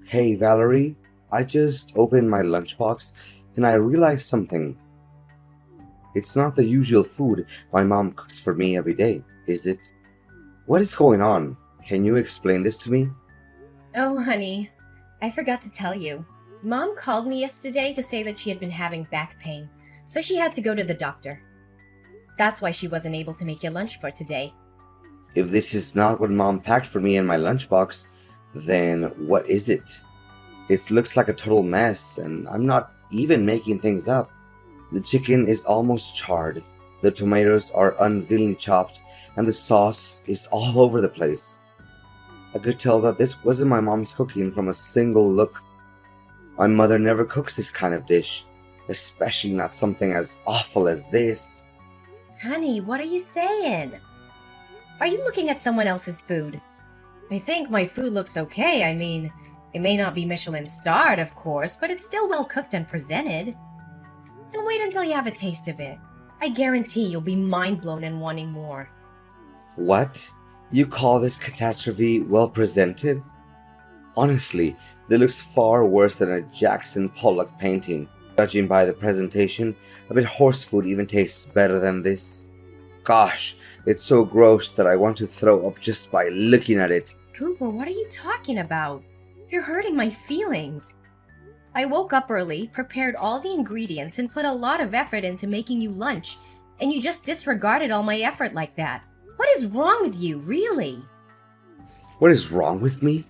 Hey Valerie, I just opened my lunchbox and I realized something. It's not the usual food my mom cooks for me every day, is it? What is going on? Can you explain this to me? Oh, honey, I forgot to tell you. Mom called me yesterday to say that she had been having back pain, so she had to go to the doctor. That's why she wasn't able to make your lunch for today. If this is not what mom packed for me in my lunchbox, then what is it? It looks like a total mess and I'm not even making things up. The chicken is almost charred, the tomatoes are unwillingly chopped, and the sauce is all over the place. I could tell that this wasn't my mom's cooking from a single look. My mother never cooks this kind of dish, especially not something as awful as this. Honey, what are you saying? Are you looking at someone else's food? I think my food looks okay. I mean, it may not be Michelin starred, of course, but it's still well cooked and presented. And wait until you have a taste of it. I guarantee you'll be mind blown and wanting more. What? You call this catastrophe well presented? Honestly, this looks far worse than a Jackson Pollock painting. Judging by the presentation, a bit horse food even tastes better than this. Gosh, it's so gross that I want to throw up just by looking at it. Cooper, what are you talking about? You're hurting my feelings. I woke up early, prepared all the ingredients, and put a lot of effort into making you lunch, and you just disregarded all my effort like that. What is wrong with you, really? What is wrong with me?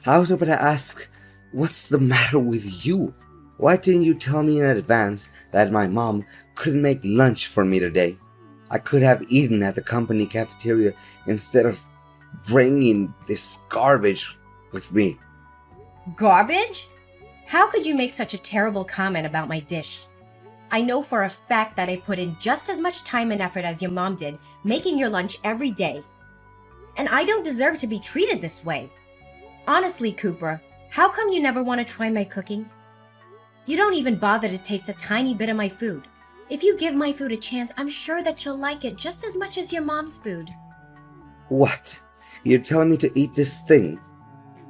I was about to ask, what's the matter with you? Why didn't you tell me in advance that my mom couldn't make lunch for me today? I could have eaten at the company cafeteria instead of bringing this garbage with me. Garbage? How could you make such a terrible comment about my dish? I know for a fact that I put in just as much time and effort as your mom did, making your lunch every day. And I don't deserve to be treated this way. Honestly, Cooper, how come you never want to try my cooking? You don't even bother to taste a tiny bit of my food. If you give my food a chance, I'm sure that you'll like it just as much as your mom's food. What? You're telling me to eat this thing?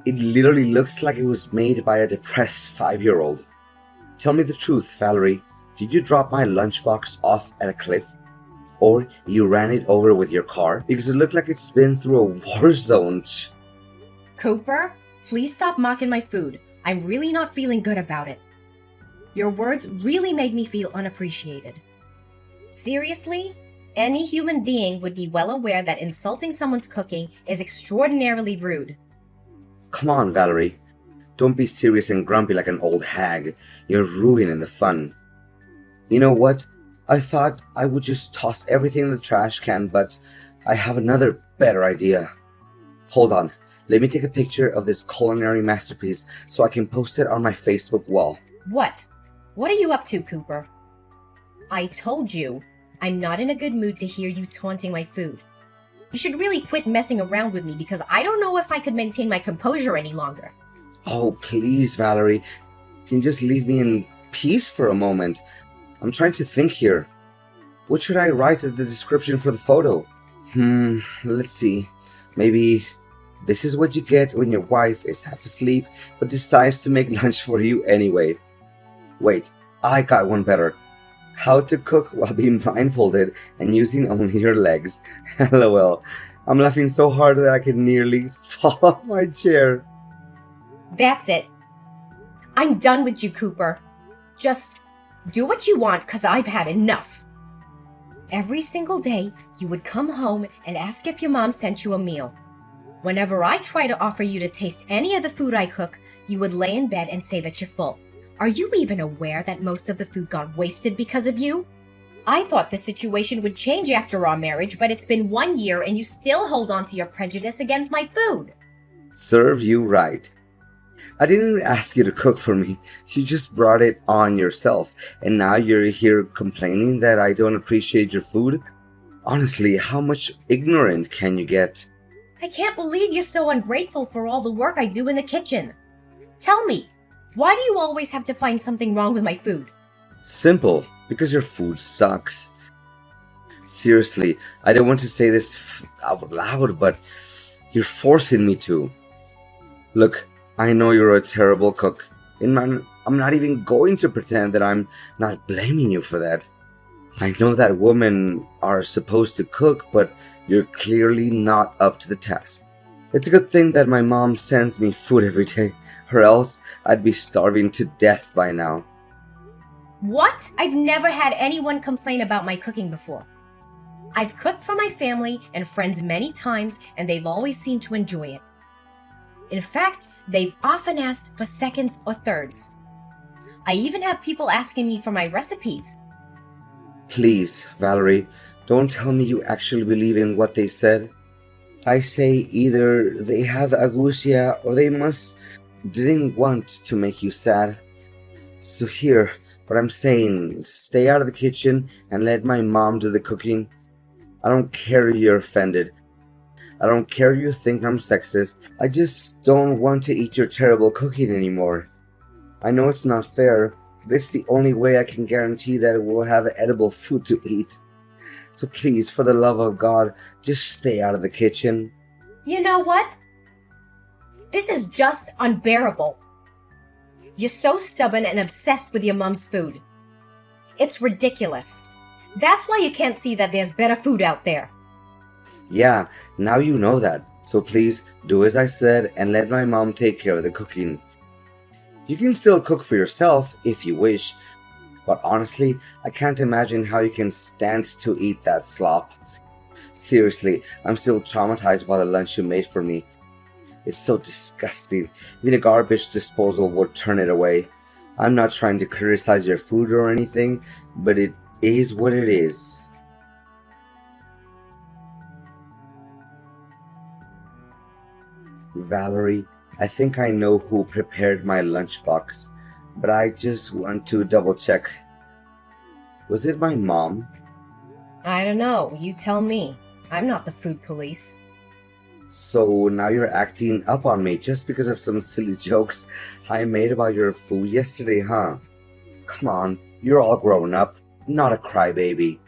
It literally looks like it was made by a depressed 5-year-old. Tell me the truth, Valerie. Did you drop my lunchbox off at a cliff? Or you ran it over with your car? Because it looked like it's been through a war zone. Cooper, please stop mocking my food. I'm really not feeling good about it. Your words really made me feel unappreciated. Seriously? Any human being would be well aware that insulting someone's cooking is extraordinarily rude. Come on, Valerie. Don't be serious and grumpy like an old hag. You're ruining the fun. You know what? I thought I would just toss everything in the trash can, but I have another better idea. Hold on. Let me take a picture of this culinary masterpiece so I can post it on my Facebook wall. What? What are you up to, Cooper? I told you, I'm not in a good mood to hear you taunting my food. You should really quit messing around with me because I don't know if I could maintain my composure any longer. Oh, please, Valerie. Can you just leave me in peace for a moment? I'm trying to think here. What should I write as the description for the photo? Let's see. Maybe this is what you get when your wife is half asleep but decides to make lunch for you anyway. Wait, I got one better. How to cook while being blindfolded and using only your legs. LOL. I'm laughing so hard that I can nearly fall off my chair. That's it. I'm done with you, Cooper. Just do what you want because I've had enough. Every single day, you would come home and ask if your mom sent you a meal. Whenever I try to offer you to taste any of the food I cook, you would lay in bed and say that you're full. Are you even aware that most of the food got wasted because of you? I thought the situation would change after our marriage, but it's been 1 year and you still hold on to your prejudice against my food. Serve you right. I didn't ask you to cook for me. You just brought it on yourself. And now you're here complaining that I don't appreciate your food? Honestly, how much ignorant can you get? I can't believe you're so ungrateful for all the work I do in the kitchen. Tell me, why do you always have to find something wrong with my food? Simple, because your food sucks. Seriously, I don't want to say this out loud, but you're forcing me to. Look, I know you're a terrible cook, and I'm not even going to pretend that I'm not blaming you for that. I know that women are supposed to cook, but you're clearly not up to the task. It's a good thing that my mom sends me food every day, or else I'd be starving to death by now. What? I've never had anyone complain about my cooking before. I've cooked for my family and friends many times, and they've always seemed to enjoy it. In fact, they've often asked for seconds or thirds. I even have people asking me for my recipes. Please, Valerie, don't tell me you actually believe in what they said. I say either they have agousia or they didn't want to make you sad. So here, what I'm saying, stay out of the kitchen and let my mom do the cooking. I don't care if you're offended. I don't care if you think I'm sexist. I just don't want to eat your terrible cooking anymore. I know it's not fair, but it's the only way I can guarantee that we'll have edible food to eat. So please, for the love of God, just stay out of the kitchen. You know what? This is just unbearable. You're so stubborn and obsessed with your mom's food. It's ridiculous. That's why you can't see that there's better food out there. Yeah, now you know that. So please, do as I said and let my mom take care of the cooking. You can still cook for yourself if you wish, but honestly, I can't imagine how you can stand to eat that slop. Seriously, I'm still traumatized by the lunch you made for me. It's so disgusting. Even a garbage disposal would turn it away. I'm not trying to criticize your food or anything, but it is what it is. Valerie, I think I know who prepared my lunchbox, but I just want to double check. Was it my mom? I don't know. You tell me. I'm not the food police. So now you're acting up on me just because of some silly jokes I made about your food yesterday, huh? Come on, you're all grown up, not a crybaby.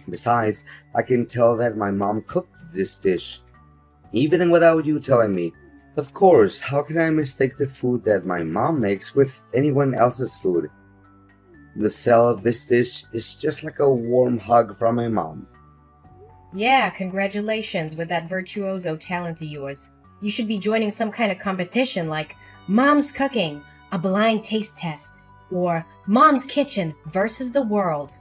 Besides, I can tell that my mom cooked this dish, even without you telling me. Of course, how can I mistake the food that my mom makes with anyone else's food? The smell of this dish is just like a warm hug from my mom. Yeah, congratulations with that virtuoso talent of yours. You should be joining some kind of competition like Mom's Cooking, a blind taste test, or Mom's Kitchen versus the World.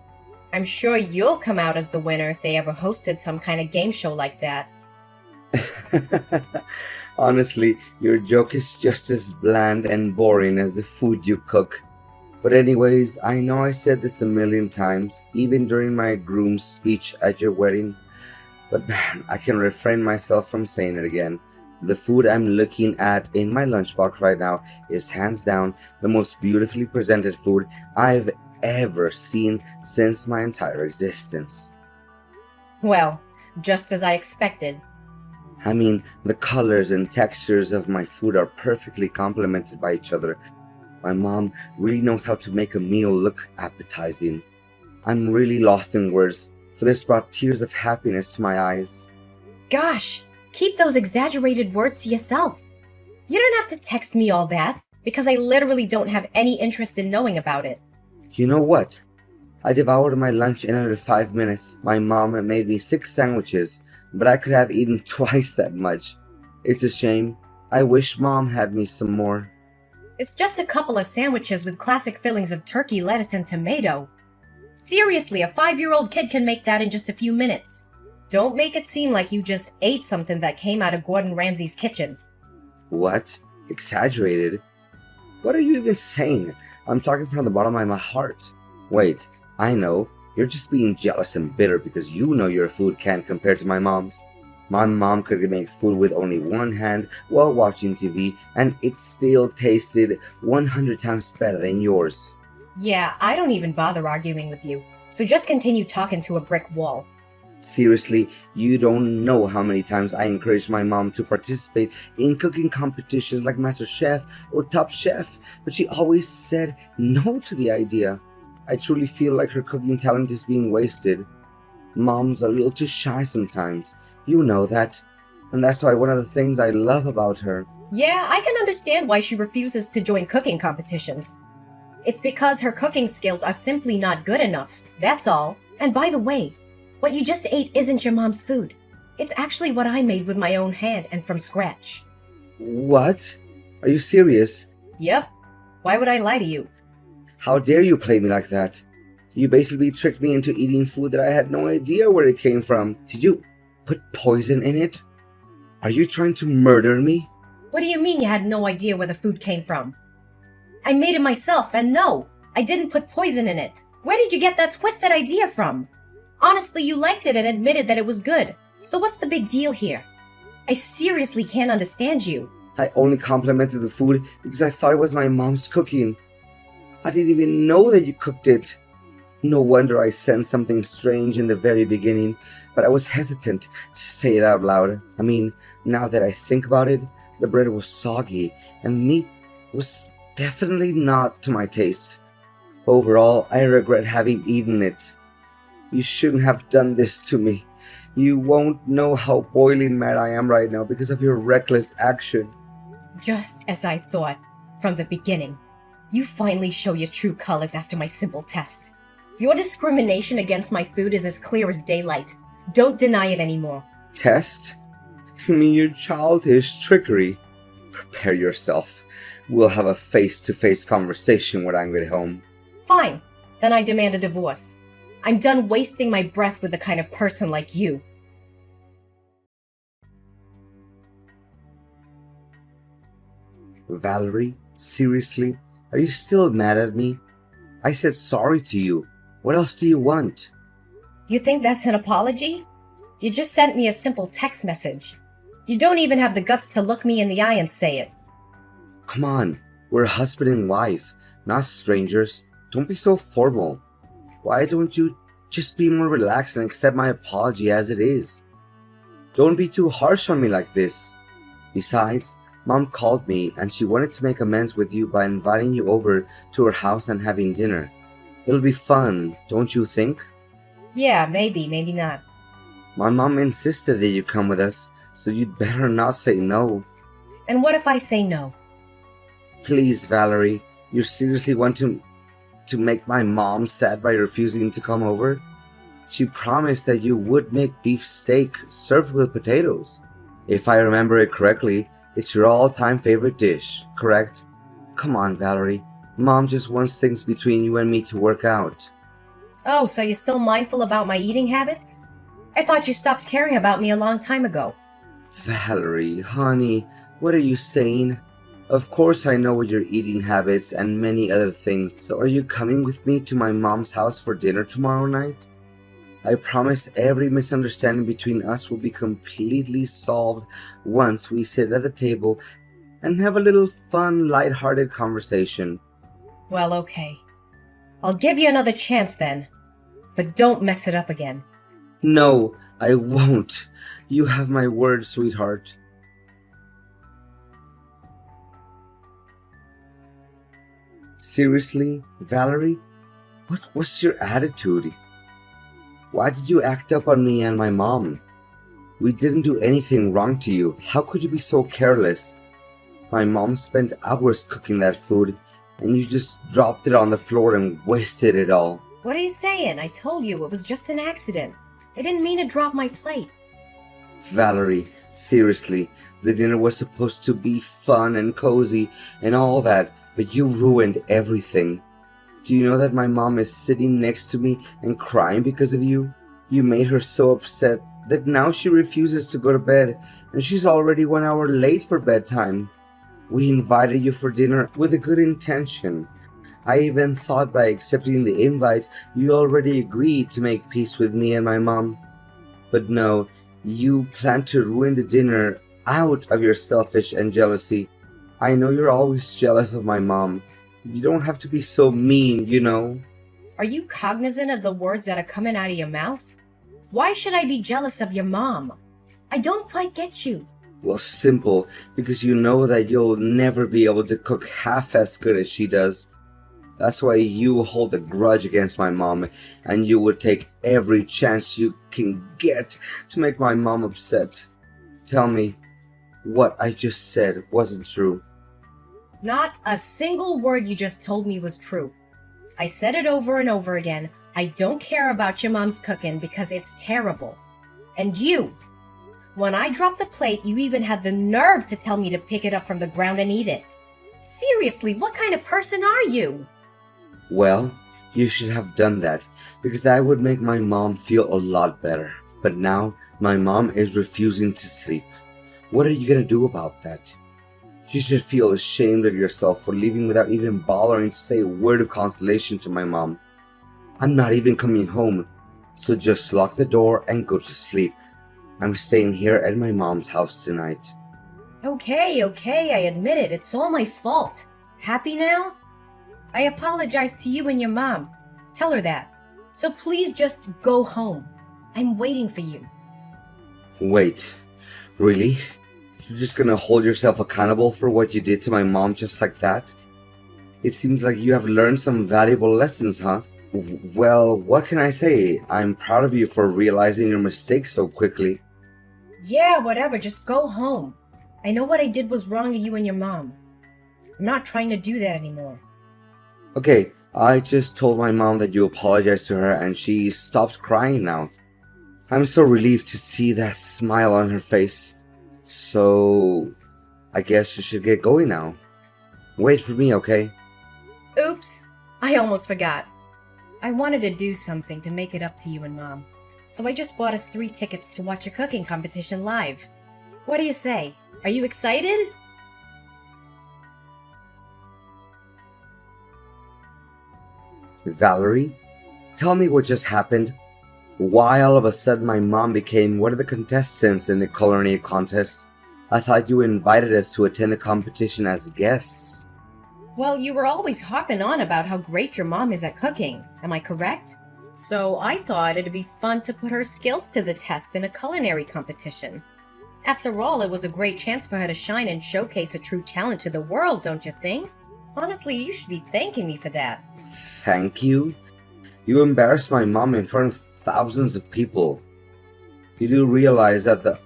I'm sure you'll come out as the winner if they ever hosted some kind of game show like that. Honestly, your joke is just as bland and boring as the food you cook. But anyways, I know I said this a million times, even during my groom's speech at your wedding. But man, I can refrain myself from saying it again. The food I'm looking at in my lunchbox right now is hands down the most beautifully presented food I've ever seen since my entire existence. Well, just as I expected. I mean, the colors and textures of my food are perfectly complemented by each other. My mom really knows how to make a meal look appetizing. I'm really lost in words, for this brought tears of happiness to my eyes. Gosh, keep those exaggerated words to yourself. You don't have to text me all that, because I literally don't have any interest in knowing about it. You know what? I devoured my lunch in under 5 minutes. My mom made me 6 sandwiches, but I could have eaten twice that much. It's a shame. I wish Mom had me some more. It's just a couple of sandwiches with classic fillings of turkey, lettuce, and tomato. Seriously, a 5-year-old kid can make that in just a few minutes. Don't make it seem like you just ate something that came out of Gordon Ramsay's kitchen. What? Exaggerated? What are you even saying? I'm talking from the bottom of my heart. Wait, I know. You're just being jealous and bitter because you know your food can't compare to my mom's. My mom could make food with only one hand while watching TV, and it still tasted 100 times better than yours. Yeah, I don't even bother arguing with you, so just continue talking to a brick wall. Seriously, you don't know how many times I encouraged my mom to participate in cooking competitions like Master Chef or Top Chef, but she always said no to the idea. I truly feel like her cooking talent is being wasted. Mom's a little too shy sometimes. You know that. And that's why one of the things I love about her Yeah, I can understand why she refuses to join cooking competitions. It's because her cooking skills are simply not good enough. That's all. And by the way, what you just ate isn't your mom's food. It's actually what I made with my own hand and from scratch. What? Are you serious? Yep. Why would I lie to you? How dare you play me like that? You basically tricked me into eating food that I had no idea where it came from. Did you put poison in it? Are you trying to murder me? What do you mean you had no idea where the food came from? I made it myself, and no, I didn't put poison in it. Where did you get that twisted idea from? Honestly, you liked it and admitted that it was good. So what's the big deal here? I seriously can't understand you. I only complimented the food because I thought it was my mom's cooking. I didn't even know that you cooked it. No wonder I sensed something strange in the very beginning, but I was hesitant to say it out loud. I mean, now that I think about it, the bread was soggy and the meat was definitely not to my taste. Overall, I regret having eaten it. You shouldn't have done this to me. You won't know how boiling mad I am right now because of your reckless action. Just as I thought from the beginning. You finally show your true colors after my simple test. Your discrimination against my food is as clear as daylight. Don't deny it anymore. Test? You mean your childish trickery? Prepare yourself. We'll have a face-to-face conversation when I get home. Fine. Then I demand a divorce. I'm done wasting my breath with the kind of person like you. Valerie, seriously? Are you still mad at me? I said sorry to you. What else do you want? You think that's an apology? You just sent me a simple text message. You don't even have the guts to look me in the eye and say it. Come on, we're husband and wife, not strangers. Don't be so formal. Why don't you just be more relaxed and accept my apology as it is? Don't be too harsh on me like this. Besides, Mom called me and she wanted to make amends with you by inviting you over to her house and having dinner. It'll be fun, don't you think? Yeah, maybe not. My mom insisted that you come with us, so you'd better not say no. And what if I say no? Please, Valerie, you seriously want to make my mom sad by refusing to come over? She promised that you would make beef steak served with potatoes. If I remember it correctly, it's your all-time favorite dish, correct? Come on, Valerie. Mom just wants things between you and me to work out. Oh, so you're still mindful about my eating habits? I thought you stopped caring about me a long time ago. Valerie, honey, what are you saying? Of course I know your eating habits and many other things, so are you coming with me to my mom's house for dinner tomorrow night? I promise every misunderstanding between us will be completely solved once we sit at the table and have a little fun, light-hearted conversation. Well, okay. I'll give you another chance then, but don't mess it up again. No, I won't. You have my word, sweetheart. Seriously, Valerie? What was your attitude? Why did you act up on me and my mom? We didn't do anything wrong to you. How could you be so careless? My mom spent hours cooking that food, and you just dropped it on the floor and wasted it all. What are you saying? I told you it was just an accident. I didn't mean to drop my plate. Valerie, seriously, the dinner was supposed to be fun and cozy and all that, but you ruined everything. Do you know that my mom is sitting next to me and crying because of you? You made her so upset that now she refuses to go to bed, and she's already 1 hour late for bedtime. We invited you for dinner with a good intention. I even thought by accepting the invite, you already agreed to make peace with me and my mom. But no, you plan to ruin the dinner out of your selfish and jealousy. I know you're always jealous of my mom. You don't have to be so mean, you know. Are you cognizant of the words that are coming out of your mouth? Why should I be jealous of your mom? I don't quite get you. Well, simple, because you know that you'll never be able to cook half as good as she does. That's why you hold a grudge against my mom, and you would take every chance you can get to make my mom upset. Tell me, What I just said wasn't true. Not a single word you just told me was true. I said it over and over again. I don't care about your mom's cooking because it's terrible. And you, when I dropped the plate, you even had the nerve to tell me to pick it up from the ground and eat it. Seriously, what kind of person are you? Well, you should have done that, because that would make my mom feel a lot better. But now, my mom is refusing to sleep. What are you gonna do about that? You should feel ashamed of yourself for leaving without even bothering to say a word of consolation to my mom. I'm not even coming home, so just lock the door and go to sleep. I'm staying here at my mom's house tonight. Okay, I admit it. It's all my fault. Happy now? I apologize to you and your mom. Tell her that. So please just go home. I'm waiting for you. Wait, really? You're just gonna hold yourself accountable for what you did to my mom just like that? It seems like you have learned some valuable lessons, huh? Well, what can I say? I'm proud of you for realizing your mistake so quickly. Yeah, whatever. Just go home. I know what I did was wrong to you and your mom. I'm not trying to do that anymore. Okay, I just told my mom that you apologized to her and she stopped crying now. I'm so relieved to see that smile on her face. So, I guess you should get going now. Wait for me, okay? Oops, I almost forgot. I wanted to do something to make it up to you and Mom. So I just bought us 3 tickets to watch a cooking competition live. What do you say? Are you excited? Valerie, tell me what just happened. Why all of a sudden my mom became one of the contestants in the culinary contest? I thought you invited us to attend the competition as guests. Well, you were always harping on about how great your mom is at cooking. Am I correct? So I thought it'd be fun to put her skills to the test in a culinary competition. After all, it was a great chance for her to shine and showcase her true talent to the world, don't you think? Honestly, you should be thanking me for that. Thank you? You embarrassed my mom in front of thousands of people. You do realize that the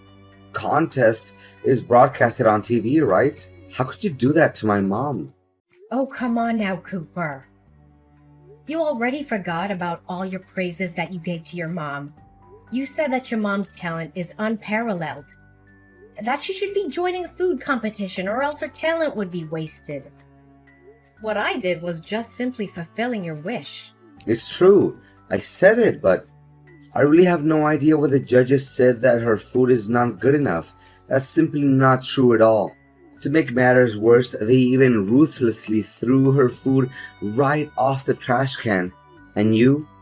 contest is broadcasted on TV, right? How could you do that to my mom? Oh, come on now, Cooper. You already forgot about all your praises that you gave to your mom. You said that your mom's talent is unparalleled. That she should be joining a food competition or else her talent would be wasted. What I did was just simply fulfilling your wish. It's true. I said it, but I really have no idea what the judges said that her food is not good enough. That's simply not true at all. To make matters worse, they even ruthlessly threw her food right off the trash can. And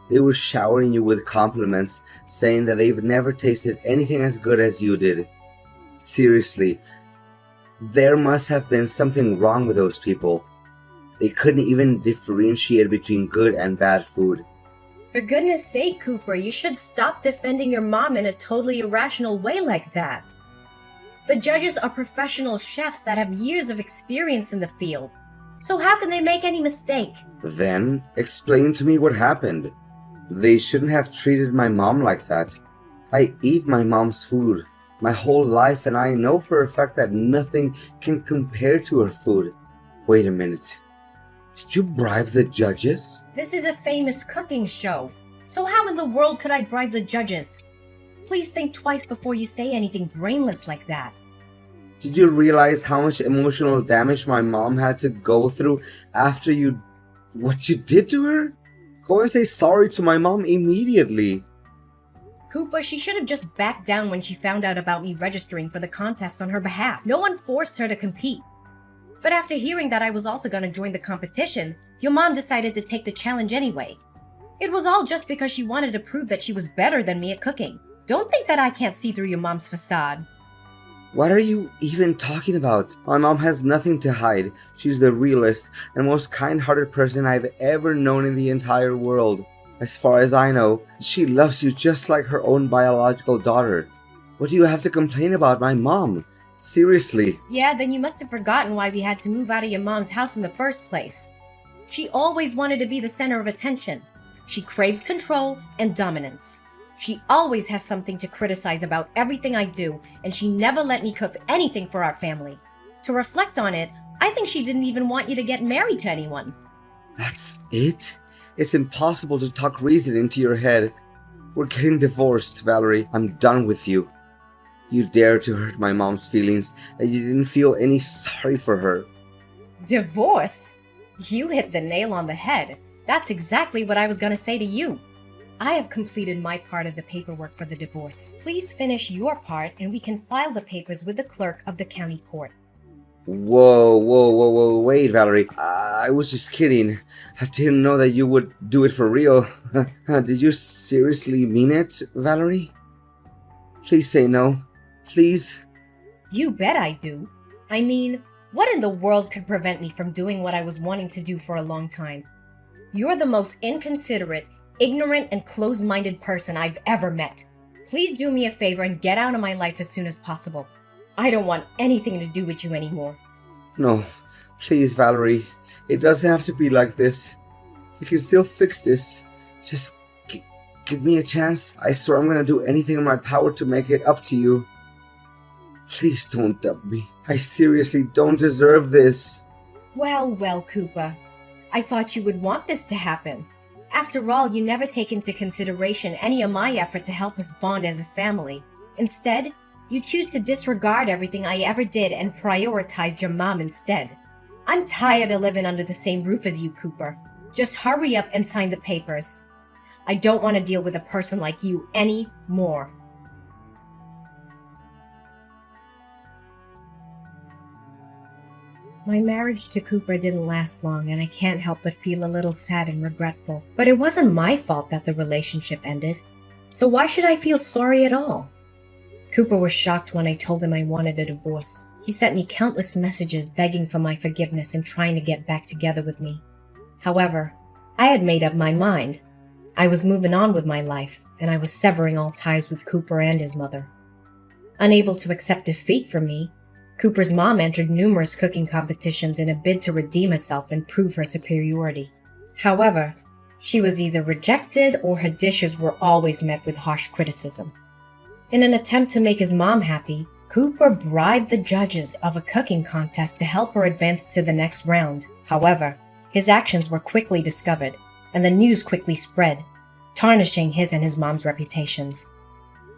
they were showering you with compliments, saying that they've never tasted anything as good as you did. Seriously, there must have been something wrong with those people. They couldn't even differentiate between good and bad food. For goodness sake, Cooper, you should stop defending your mom in a totally irrational way like that. The judges are professional chefs that have years of experience in the field. So how can they make any mistake? Then, explain to me what happened. They shouldn't have treated my mom like that. I eat my mom's food my whole life, and I know for a fact that nothing can compare to her food. Wait a minute. Did you bribe the judges? This is a famous cooking show. So how in the world could I bribe the judges? Please think twice before you say anything brainless like that. Did you realize how much emotional damage my mom had to go through after what you did to her? Go and say sorry to my mom immediately. Cooper, she should have just backed down when she found out about me registering for the contest on her behalf. No one forced her to compete. But after hearing that I was also going to join the competition, your mom decided to take the challenge anyway. It was all just because she wanted to prove that she was better than me at cooking. Don't think that I can't see through your mom's facade. What are you even talking about? My mom has nothing to hide. She's the realest and most kind-hearted person I've ever known in the entire world. As far as I know, she loves you just like her own biological daughter. What do you have to complain about my mom? Seriously. Yeah, then you must have forgotten why we had to move out of your mom's house in the first place. She always wanted to be the center of attention. She craves control and dominance. She always has something to criticize about everything I do, and she never let me cook anything for our family. To reflect on it, I think she didn't even want you to get married to anyone. That's it? It's impossible to talk reason into your head. We're getting divorced, Valerie. I'm done with you. You dare to hurt my mom's feelings, and you didn't feel any sorry for her. Divorce? You hit the nail on the head. That's exactly what I was going to say to you. I have completed my part of the paperwork for the divorce. Please finish your part and we can file the papers with the clerk of the county court. Whoa, wait, Valerie. I was just kidding. I didn't know that you would do it for real. Did you seriously mean it, Valerie? Please say no. Please. You bet I do. I mean, what in the world could prevent me from doing what I was wanting to do for a long time? You're the most inconsiderate, ignorant, and closed-minded person I've ever met. Please do me a favor and get out of my life as soon as possible. I don't want anything to do with you anymore. No, please, Valerie. It doesn't have to be like this. We can still fix this. Just give me a chance. I swear I'm gonna do anything in my power to make it up to you. Please don't dump me. I seriously don't deserve this. Well, Cooper. I thought you would want this to happen. After all, you never take into consideration any of my effort to help us bond as a family. Instead, you choose to disregard everything I ever did and prioritized your mom instead. I'm tired of living under the same roof as you, Cooper. Just hurry up and sign the papers. I don't want to deal with a person like you anymore. My marriage to Cooper didn't last long, and I can't help but feel a little sad and regretful. But it wasn't my fault that the relationship ended. So why should I feel sorry at all? Cooper was shocked when I told him I wanted a divorce. He sent me countless messages begging for my forgiveness and trying to get back together with me. However, I had made up my mind. I was moving on with my life, and I was severing all ties with Cooper and his mother. Unable to accept defeat from me, Cooper's mom entered numerous cooking competitions in a bid to redeem herself and prove her superiority. However, she was either rejected or her dishes were always met with harsh criticism. In an attempt to make his mom happy, Cooper bribed the judges of a cooking contest to help her advance to the next round. However, his actions were quickly discovered, and the news quickly spread, tarnishing his and his mom's reputations.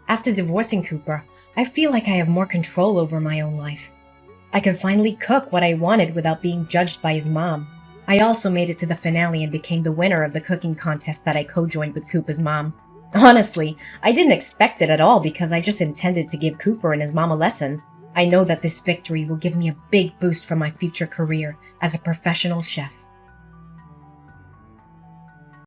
After divorcing Cooper, I feel like I have more control over my own life. I can finally cook what I wanted without being judged by his mom. I also made it to the finale and became the winner of the cooking contest that I co-joined with Cooper's mom. Honestly, I didn't expect it at all because I just intended to give Cooper and his mom a lesson. I know that this victory will give me a big boost for my future career as a professional chef.